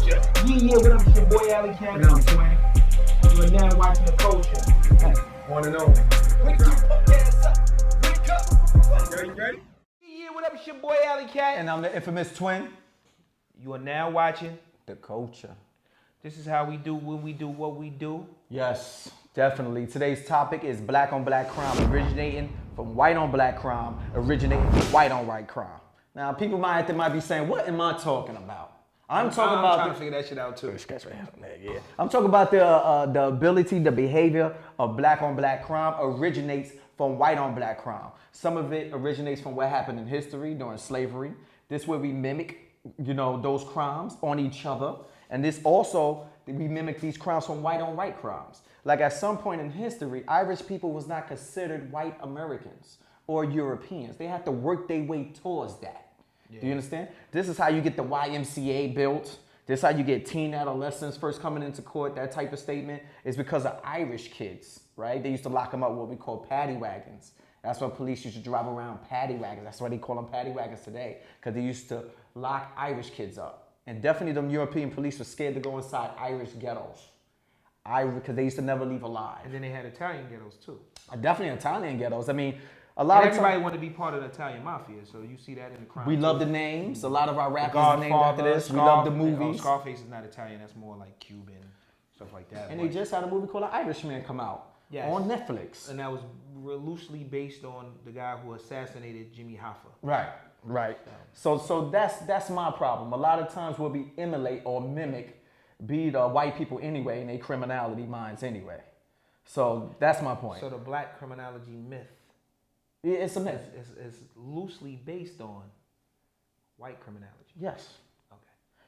Yeah, what up, it's your boy Alley Cat. And I'm Twin. You are now watching the culture. One and only. You ready? Yeah, what up, it's your boy Alley Cat. And I'm the infamous Twin. You are now watching The Culture. This is how we do when we do what we do. Yes, definitely. Today's topic is black on black crime originating from white on black crime, originating from white on white crime. Now, people might be saying, what am I talking about? I'm trying to figure that shit out too. Yeah. I'm talking about the ability, the behavior of black on black crime originates from white on black crime. Some of it originates from what happened in history during slavery. This where we mimic, those crimes on each other. And this also, we mimic these crimes from white on white crimes. Like at some point in history, Irish people was not considered white Americans or Europeans. They had to work their way towards that. Yeah. Do you understand? This is how you get the YMCA built. This is how you get teen adolescents first coming into court. That type of statement is because of Irish kids, right? They used to lock them up with what we call paddy wagons. That's why police used to drive around paddy wagons. That's why they call them paddy wagons today, because they used to lock Irish kids up. And definitely them European police were scared to go inside Irish ghettos. Because they used to never leave alive. And then they had Italian ghettos too. Definitely Italian ghettos. I mean, everybody wanted to be part of the Italian mafia, so you see that in the crime. We love the names. A lot of our rappers are named after this. We love the movies. Scarface is not Italian. That's more like Cuban, stuff like that. And they just had a movie called The Irishman come out on Netflix. And that was loosely based on the guy who assassinated Jimmy Hoffa. Right. So that's my problem. A lot of times we'll be emulate or mimic be the white people anyway in their criminality minds anyway. So that's my point. So the black criminality myth. It's a myth. It's loosely based on white criminality. Yes. Okay.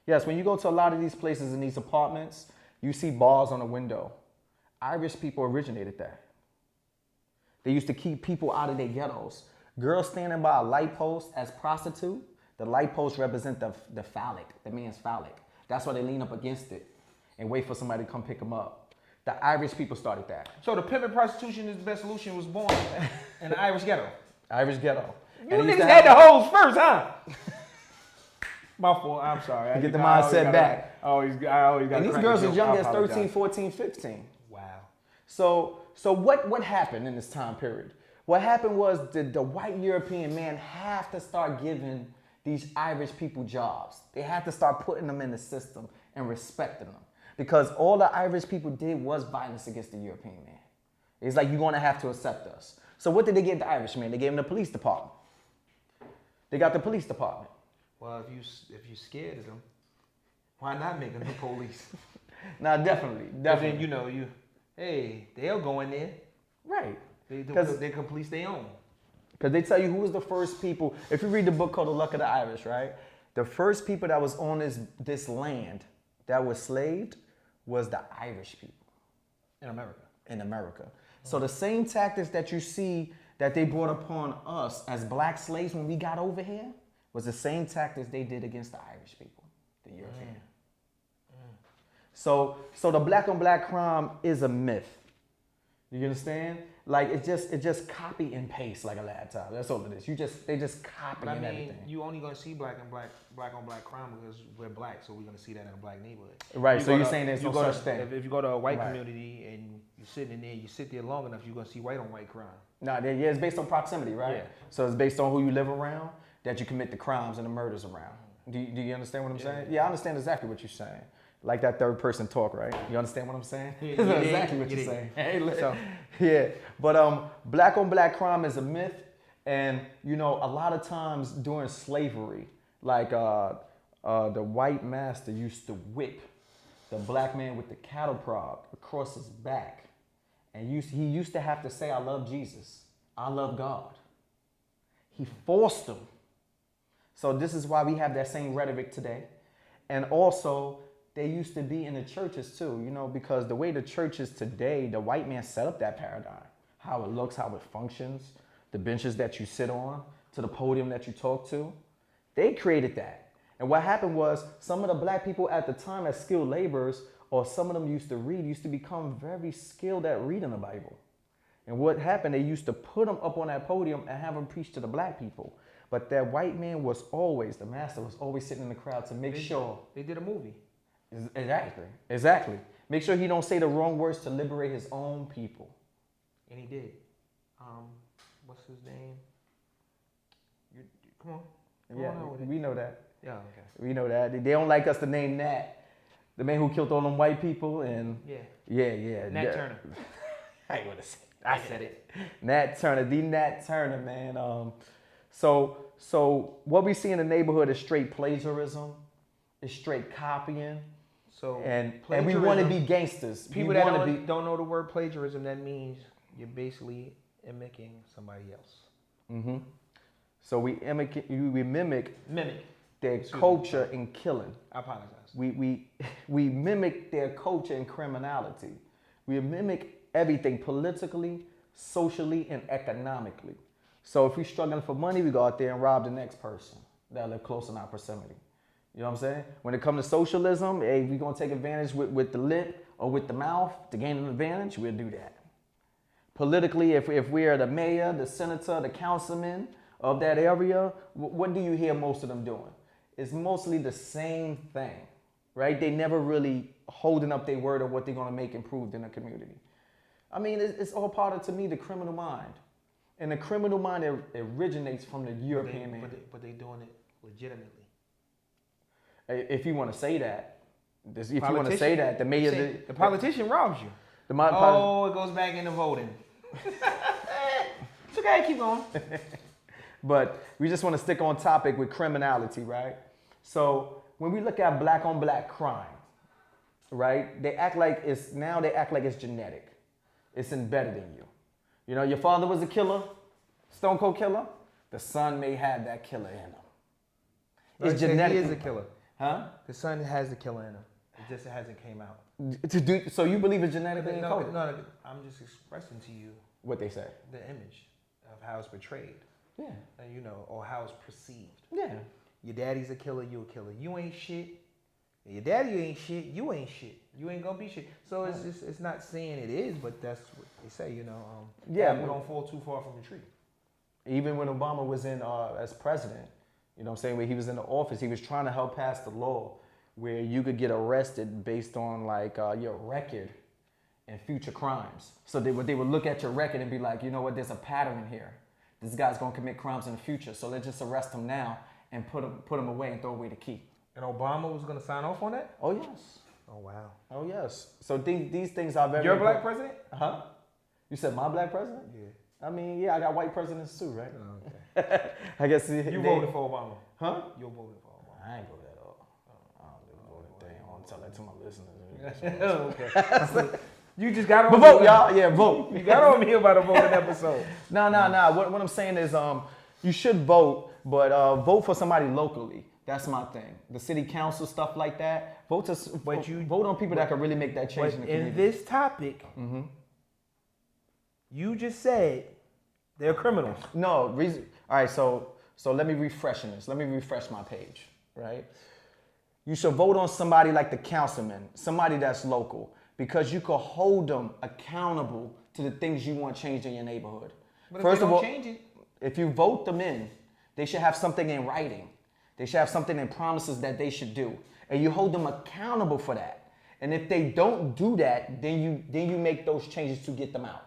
Yes, when you go to a lot of these places in these apartments, you see bars on the window. Irish people originated that. They used to keep people out of their ghettos. Girls standing by a light post as prostitute, the light post represent the phallic, the man's phallic. That's why they lean up against it and wait for somebody to come pick them up. The Irish people started that. So the pimping prostitution is the best solution was born in the Irish ghetto. Irish ghetto. You niggas had the hoes first, huh? My fault, I'm sorry. Get the mindset back. I always got. And these girls as young as 13, 14, 15. Wow. So what happened in this time period? What happened was the white European man have to start giving these Irish people jobs. They had to start putting them in the system and respecting them. Because all the Irish people did was violence against the European man. It's like, you're going to have to accept us. So what did they give the Irishman? They gave him the police department. They got the police department. Well, if you scared of them, why not make them the police? Nah, definitely. Then, they'll go in there. Right. They can police their own. Because they tell you who was the first people. If you read the book called The Luck of the Irish, right? The first people that was on this land that was slaved was the Irish people. In America. So the same tactics that you see that they brought upon us as black slaves when we got over here was the same tactics they did against the Irish people, the European. So the black on black crime is a myth. You understand? Like it's just copy and paste like a laptop. That's all it is. They just copy everything. You only gonna see black on black crime because we're black, so we're gonna see that in a black neighborhood. Right. So you're saying there's no such thing. If you go to a white community and you sit there long enough, you're gonna see white on white crime. It's based on proximity, right? Yeah. So it's based on who you live around that you commit the crimes and the murders around. Do you understand what I'm saying? Yeah, I understand exactly what you're saying. Like that third person talk, right? You understand what I'm saying? Yeah, That's exactly what you're saying. Hey, listen. Yeah, but black on black crime is a myth, and a lot of times during slavery, like the white master used to whip the black man with the cattle prod across his back, and he used to have to say, "I love Jesus, I love God." He forced them. So this is why we have that same rhetoric today, and also. They used to be in the churches too, because the way the church is today, the white man set up that paradigm. How it looks, how it functions, the benches that you sit on, to the podium that you talk to. They created that. And what happened was some of the black people at the time as skilled laborers, or some of them used to become very skilled at reading the Bible. And what happened, they used to put them up on that podium and have them preach to the black people. But that white man the master was always sitting in the crowd to make sure. They did a movie. Exactly. Make sure he don't say the wrong words to liberate his own people. And he did. What's his name? Come on. We know that. Yeah, okay. We know that. They don't like us to name Nat, the man who killed all them white people, and yeah. Nat Turner. I ain't gonna say. I said it. Nat Turner, the Nat Turner, man. So what we see in the neighborhood is straight plagiarism, it's straight copying. So and we want to be gangsters. People that don't know the word plagiarism, that means you're basically mimicking somebody else. Mm-hmm. So we mimic their culture in killing. I apologize. We mimic their culture in criminality. We mimic everything politically, socially, and economically. So if we're struggling for money, we go out there and rob the next person that live close in our proximity. You know what I'm saying? When it comes to socialism, hey, we're going to take advantage with the lip or with the mouth to gain an advantage, we'll do that. Politically, if we are the mayor, the senator, the councilman of that area, what do you hear most of them doing? It's mostly the same thing, right? They never really holding up their word of what they're going to make improved in the community. I mean, it's all part of, to me, the criminal mind. And the criminal mind originates from the European man. But they doing it legitimately. If you want to say that, the mayor... The politician robs you. It goes back into voting. It's okay, keep going. But we just want to stick on topic with criminality, right? So when we look at black on black crime, right, they act like it's genetic. It's embedded in you. You know, your father was a killer, stone cold killer. The son may have that killer in him. It's genetic. He is a killer. Huh? The son has the killer in him. It just hasn't came out. So you believe it's genetically encoded? No, I'm just expressing to you what they say. The image of how it's portrayed. Yeah. And or how it's perceived. Yeah. Your daddy's a killer, you a killer. You ain't shit. Your daddy ain't shit, you ain't shit. You ain't gonna be shit. So it's not saying it is, but that's what they say, we don't fall too far from the tree. Even when Obama was in as president, you know what I'm saying, when he was in the office, he was trying to help pass the law where you could get arrested based on your record and future crimes. So they would look at your record and be like, you know what, there's a pattern here. This guy's gonna commit crimes in the future, so let's just arrest him now and put him away and throw away the key. And Obama was gonna sign off on that? Oh yes. Oh wow. Oh yes. So these things are very. Your black president? Huh? You said my black president? Yeah. I mean, yeah, I got white presidents too, right? Oh, okay. I guess you voted for Obama. Huh? You voted for Obama. I ain't voted at all. I don't do voting thing. I want to tell that to my listeners. Okay. You just got on. But vote, y'all. Yeah, vote. You got on me about a voting episode. No. What I'm saying is, you should vote, but vote for somebody locally. That's my thing. The city council, stuff like that. Vote on people that can really make that change in the community. In this topic, you just said they're criminals. No, all right, so let me refresh this. Let me refresh my page, right? You should vote on somebody like the councilman, somebody that's local, because you could hold them accountable to the things you want changed in your neighborhood. But First of all, change it. If you vote them in, they should have something in writing. They should have something in promises that they should do. And you hold them accountable for that. And if they don't do that, then you make those changes to get them out.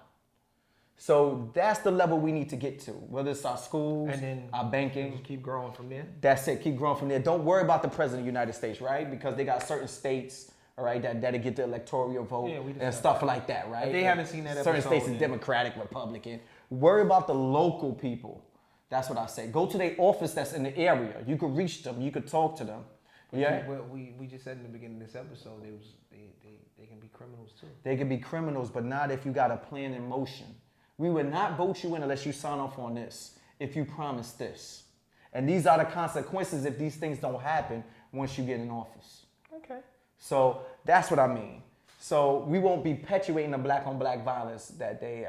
So that's the level we need to get to, whether it's our schools, and then our banking. Just keep growing from there. That's it, keep growing from there. Don't worry about the president of the United States, right? Because they got certain states, all right, that'll get the electoral vote and stuff like that, right? If they haven't seen that certain episode, states is Democratic, Republican. Worry about the local people. That's what I say. Go to their office that's in the area. You could reach them. You could talk to them. Yeah. We just said in the beginning of this episode, they can be criminals too. They can be criminals, but not if you got a plan in motion. We would not vote you in unless you sign off on this, if you promise this. And these are the consequences if these things don't happen once you get in office. Okay. So that's what I mean. So we won't be perpetuating the black on black violence that they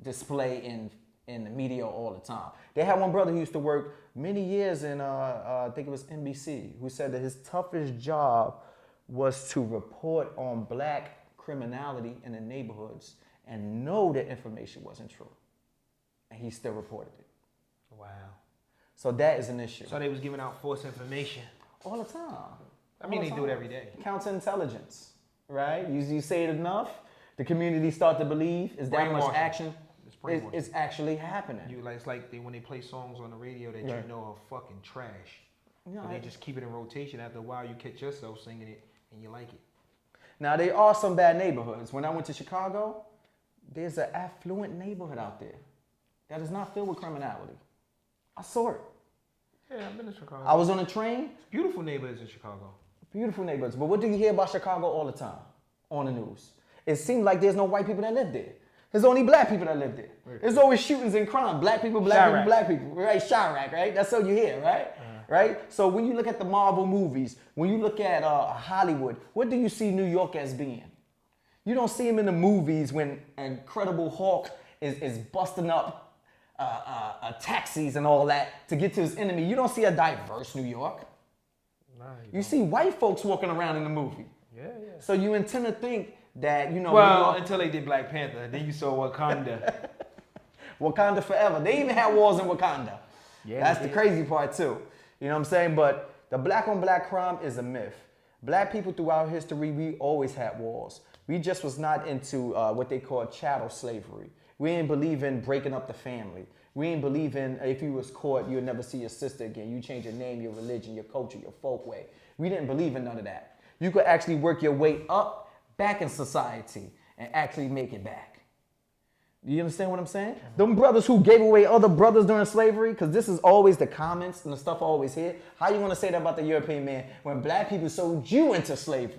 display in the media all the time. They had one brother who used to work many years in, I think it was NBC, who said that his toughest job was to report on black criminality in the neighborhoods and know that information wasn't true. And he still reported it. Wow. So that is an issue. So they was giving out false information. All the time. I mean, they do it every day. Counterintelligence, right? You say it enough, the community start to believe. Is that much action? It's actually happening. It's like when they play songs on the radio that you know are fucking trash. But they just keep it in rotation. After a while, you catch yourself singing it and you like it. Now, there are some bad neighborhoods. When I went to Chicago, there's an affluent neighborhood out there that is not filled with criminality. I saw it. Yeah, I've been to Chicago. I was on a train. Beautiful neighborhoods in Chicago. Beautiful neighborhoods. But what do you hear about Chicago all the time on the news? It seems like there's no white people that live there. There's only black people that live there. There's always shootings and crime. Black people, black people. Right? Chirac, right? That's all you hear, right? Right? So when you look at the Marvel movies, when you look at Hollywood, what do you see New York as being? You don't see him in the movies when Incredible Hulk is busting up taxis and all that to get to his enemy. You don't see a diverse New York. Nah, you see white folks walking around in the movie. Yeah. So you intend to think that, Well, until they did Black Panther. Then you saw Wakanda. Wakanda forever. They even had wars in Wakanda. Yeah, that's the crazy part too. You know what I'm saying? But the black on black crime is a myth. Black people throughout history, we always had wars. We just was not into what they call chattel slavery. We didn't believe in breaking up the family. We didn't believe in if you was caught, you'd never see your sister again. You change your name, your religion, your culture, your folk way. We didn't believe in none of that. You could actually work your way up, back in society, and actually make it back. You understand what I'm saying? Them brothers who gave away other brothers during slavery, because this is always the comments and the stuff I always hear. How you want to say that about the European man when black people sold you into slavery?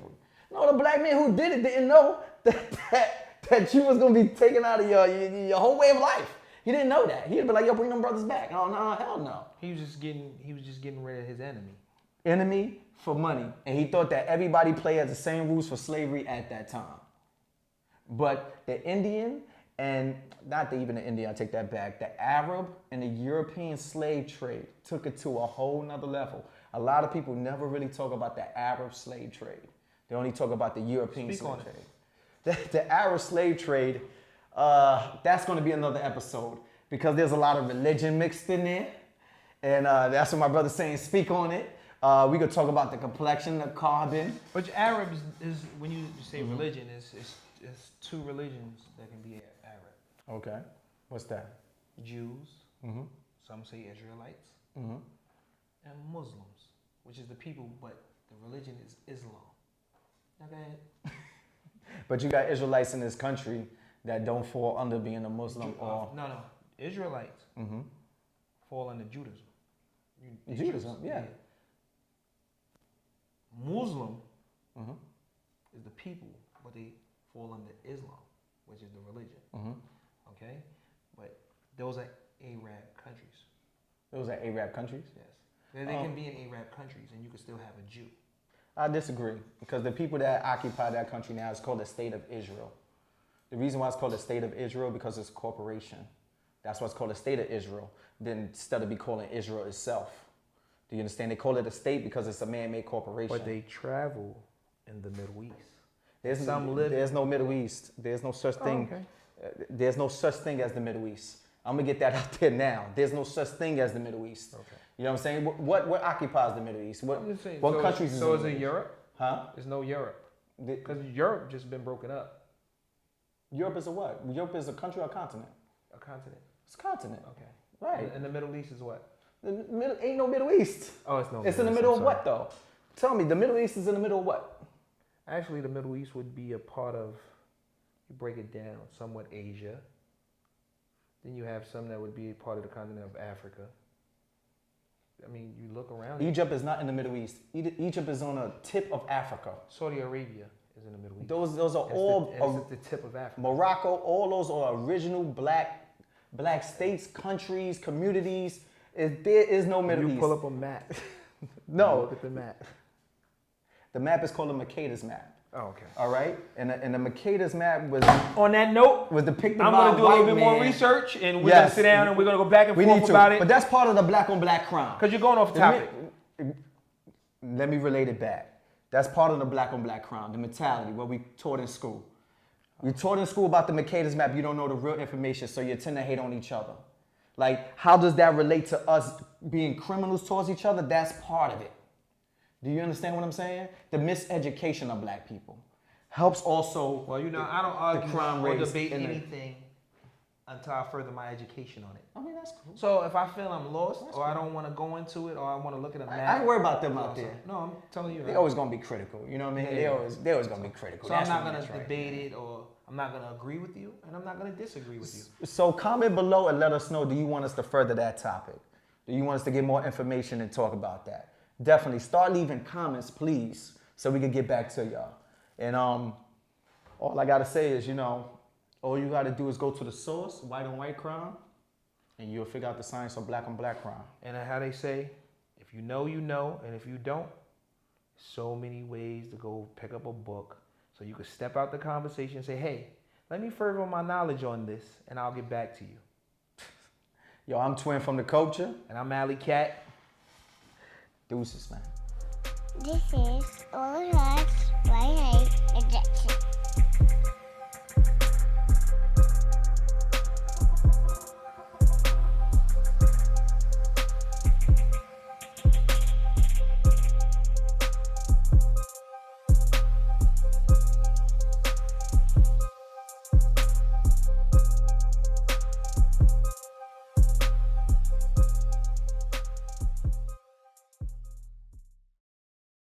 No, the black man who did it didn't know that you was going to be taken out of your whole way of life. He didn't know that. He'd be like, yo, bring them brothers back. Oh, no, hell no. He was just getting rid of his enemy. Enemy for money. And he thought that everybody played the same rules for slavery at that time. But the Indian, and even the Indian, I take that back, the Arab and the European slave trade took it to a whole nother level. A lot of people never really talk about the Arab slave trade. They only talk about the European slave trade. The Arab slave trade, that's going to be another episode because there's a lot of religion mixed in there. And that's what my brother's saying, speak on it. We could talk about the complexion, the carbon. But Arabs is when you say religion, it's two religions that can be Arab. Okay. What's that? Jews. Some say Israelites. And Muslims, which is the people, but the religion is Islam. Okay. But you got Israelites in this country that don't fall under being a Muslim or... No. Israelites fall under Judaism. Judaism, yeah. Muslim is the people, but they fall under Islam, which is the religion. Okay? But those are Arab countries. Those are Arab countries? Yes. They can be in Arab countries and you can still have a Jew. I disagree because the people that occupy that country now is called the State of Israel. The reason why it's called the State of Israel because it's a corporation. That's why it's called the State of Israel. Then instead of calling Israel itself. Do you understand? They call it a state because it's a man-made corporation. But they travel in the Middle East. There's no Middle East. There's no such thing. There's no such thing as the Middle East. I'm gonna get that out there now. There's no such thing as the Middle East. Okay. You know what I'm saying? What occupies the Middle East? What countries? So is it Europe? Huh? There's no Europe. Because Europe just been broken up. Europe is a what? Europe is a country or a continent? A continent. It's a continent. Okay. Right. And the Middle East is what? Ain't no Middle East. Oh, it's no. It's in the middle of what though? Tell me, the Middle East is in the middle of what? Actually, the Middle East would be a part of. You break it down, somewhat Asia. Then you have some that would be a part of the continent of Africa. I mean, you look around. Egypt is not in the Middle East. Egypt is on the tip of Africa. Saudi Arabia is in the Middle East. Those are all the tip of Africa. Morocco, all those are original black states, countries, communities. There is no Middle East. You pull up a map. No. Look at the map. The map is called the Mercator's map. Oh, okay. All right, and the Mercator's map was. On that note, was depicted by I'm going to do a little bit more research, and we're going to sit down and we're going to go back and forth about it. But that's part of the black on black crime. Because you're going off topic. Let me relate it back. That's part of the black on black crime, the mentality, what we taught in school. We taught in school about the Mercator's map. You don't know the real information, so you tend to hate on each other. Like, how does that relate to us being criminals towards each other? That's part of it. Do you understand what I'm saying? The miseducation of black people helps also. Well, you know, I don't argue crime or rates debate in the- anything until I further my education on it. I mean, that's cool. So if I feel I'm lost, or I don't want to go into it, or I want to look at a map, I ain't worry about them out there. No, I'm telling you. They always gonna be critical. You know what I mean? Yeah. They always gonna be critical. So That's I'm not what gonna it is, right? debate it, or I'm not gonna agree with you, and I'm not gonna disagree with you. So comment below and let us know, do you want us to further that topic? Do you want us to get more information and talk about that? Definitely. Start leaving comments, please, so we can get back to y'all. And all I gotta say is, you know, all you gotta do is go to the source, white on white crime, and you'll figure out the science of black on black crime. And how they say, if you know, you know, and if you don't, so many ways to go pick up a book so you can step out the conversation and say, hey, let me further my knowledge on this, and I'll get back to you. Yo, I'm Twin from the Kultcha. And I'm Alley Cat. Deuces, man. This is All Hearts, White Hate, Addiction.